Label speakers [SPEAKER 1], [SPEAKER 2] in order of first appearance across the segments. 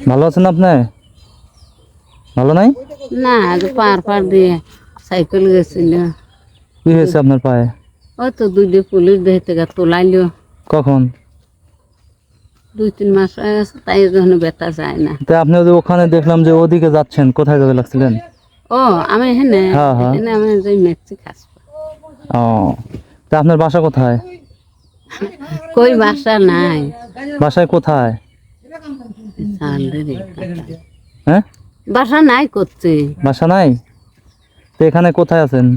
[SPEAKER 1] ভালো আছেন আপনি? ভালো নাই?
[SPEAKER 2] না আগে পার দিয়ে সাইকেল গেছিল।
[SPEAKER 1] কি হয়েছে আপনার পায়ে?
[SPEAKER 2] ওই তো দুইটা পুলিশ দেহ থেকে তোলাইলো।
[SPEAKER 1] কখন?
[SPEAKER 2] 2-3 মাস হয়ে গেছে, তাই জন্য ব্যথা যায় না।
[SPEAKER 1] তা আপনি যে ওখানে দেখলাম যে ওদিকে যাচ্ছেন, কোথায় যাবে লাগছিলেন?
[SPEAKER 2] ও আমি হেনে
[SPEAKER 1] হ্যাঁ হ্যাঁ।
[SPEAKER 2] হেনে আমি যে মেক্সি খাস।
[SPEAKER 1] ও, তা আপনার বাসা কোথায়?
[SPEAKER 2] কই বাসা নাই।
[SPEAKER 1] বাসায় কোথায়?
[SPEAKER 2] জানলে রে,
[SPEAKER 1] হ্যাঁ,
[SPEAKER 2] বাসা নাই করছে।
[SPEAKER 1] বাসা নাই? তো এখানে কোথায় আছেন?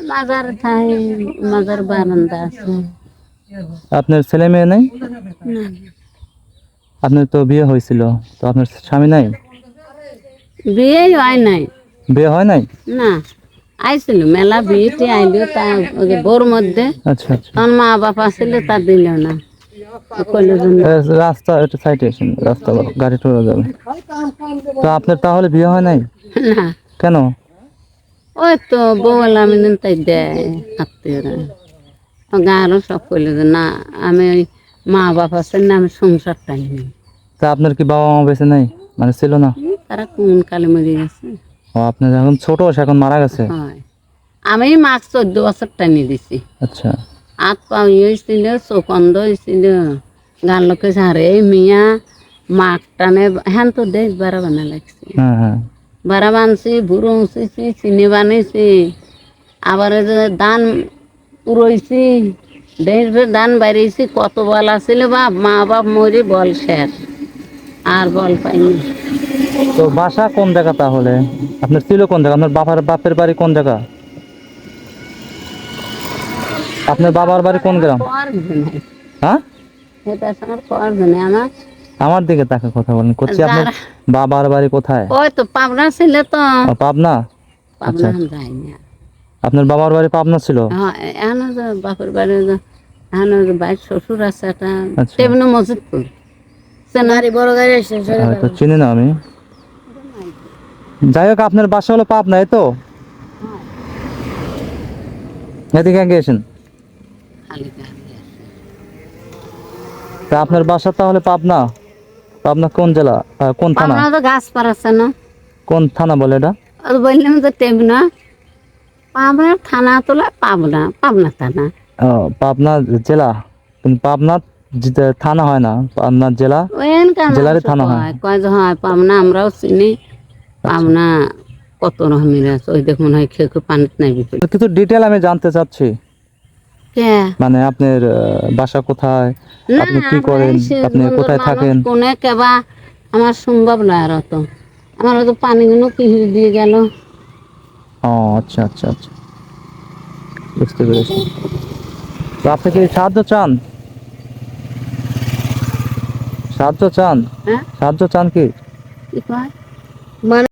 [SPEAKER 2] মাজার ঠাই, মাজার বারান্দা আছে।
[SPEAKER 1] আপনার ছেলে মেয়ে নেই?
[SPEAKER 2] না,
[SPEAKER 1] আপনার তো বিয়ে হয়েছিল, তো আপনার স্বামী নাই?
[SPEAKER 2] বিয়ে হয় নাই।
[SPEAKER 1] বিয়ে হয় নাই?
[SPEAKER 2] না, আইছিল মেলা বিয়েতে আইলো, তা ওই যে বোর মধ্যে
[SPEAKER 1] আচ্ছা আচ্ছা।
[SPEAKER 2] তখন মা বাবা ছিল, তা দিল না। কইলো যে না।
[SPEAKER 1] রাস্তা একটু সাইডে আসেন, রাস্তা বড়, গাড়ি টোড়া যাবে। তো আপনার তাহলে বিয়ে হয় নাই
[SPEAKER 2] না,
[SPEAKER 1] কেন?
[SPEAKER 2] ওই তো বউ আমি তাই দেয় আত্মীয়রা। গাঁরও সব কইলো যে না, আমি ওই মা বাবা আছে না, আমি সংসারটা নিই।
[SPEAKER 1] তা আপনার কি বাবা মা বেঁচে নাই, মানে ছিল না?
[SPEAKER 2] তারা কোন কালে মরে গেছে।
[SPEAKER 1] ও, আপনার এখন ছোট, সে এখন মারা গেছে?
[SPEAKER 2] হয়, আমি মাছ 14 বছর টানি দিছি।
[SPEAKER 1] আচ্ছা।
[SPEAKER 2] হাত পা হয়েছিল, চোখ অন্ধ হয়েছিল। গান লোকে ঝাড়ে মিয়া মাক টানে হ্যান তো দেখ বারা বানা লাগছে।
[SPEAKER 1] হ্যাঁ হ্যাঁ।
[SPEAKER 2] বারা বানছি, বুড়ো উঁচেছি, চিনি বানিয়েছি, আবার এই যে ধান উড়াইছি, দেশের ধান বাড়িয়েছি। কত বল আছিল বাপ, মা বাপ মরি বল শেষ, আর বল পাইনি।
[SPEAKER 1] তো বাসা কোন জায়গা তাহলে? আপনার ছিল কোন জায়গা? আপনার বাপের বাড়ি কোন জায়গা? আপনার বাবার বাড়ি কোন গ্রাম? হ্যাঁ,
[SPEAKER 2] এটা আমার করবে আমার।
[SPEAKER 1] আমার দিকে তাকে কথা বলেন করছি। আপনার বাবার বাড়ি কোথায়?
[SPEAKER 2] ওই তো পাবনা ছিল তো।
[SPEAKER 1] ও, পাবনা।
[SPEAKER 2] পাবনা আমি যাইনি আর।
[SPEAKER 1] আপনার বাবার বাড়ি পাবনা ছিল?
[SPEAKER 2] হ্যাঁ, এখন যে বাপের বাড়ি এখন বাইর শ্বশুর আছে একটা
[SPEAKER 1] আচ্ছা।
[SPEAKER 2] তেমনি মসজিদপুর চেনারি বড় গাড়ি আসে।
[SPEAKER 1] তো চিনি না আমি। যাই হোক, আপনার বাসা হলো পাবনা, এই তো? এদিকে গিয়েছেন? তা আপনার বাসা তাহলে পাবনা? পাবনা কোন জেলা, কোন থানা?
[SPEAKER 2] পাবনা তো গাছ পার আছে না।
[SPEAKER 1] কোন থানা বলে এটা?
[SPEAKER 2] আর বললাম যে তেমনা পাবনা থানা তোলা, পাবনা পাবনা থানা।
[SPEAKER 1] ও, পাবনা জেলা, কিন্তু পাবনা থানা হয় না, পাবনা জেলা, জেলারই থানা হয়।
[SPEAKER 2] কয় যে হয় পাবনা, আমরাও চিনি পাবনা। কত রকমের আছে, ওই দেখ মনে হয় খেয়ে খেয়ে পানিত নাই বিপদ।
[SPEAKER 1] কিছু ডিটেল আমি জানতে চাচ্ছি,
[SPEAKER 2] কে
[SPEAKER 1] মানে আপনার বাসা কোথায়,
[SPEAKER 2] না,
[SPEAKER 1] আপনি কি করেন, আপনি কোথায় থাকেন?
[SPEAKER 2] কোনে কেবা আমার সম্ভব না আর অত। আমার তো পানিগুলো কি দিয়ে গেল।
[SPEAKER 1] ও আচ্ছা আচ্ছা আচ্ছা, বুঝতে পেরেছি। তো আপনি কি সাহায্য চান? সাহায্য চান?
[SPEAKER 2] হ্যাঁ,
[SPEAKER 1] সাহায্য চান কি?
[SPEAKER 2] কি কয় মানে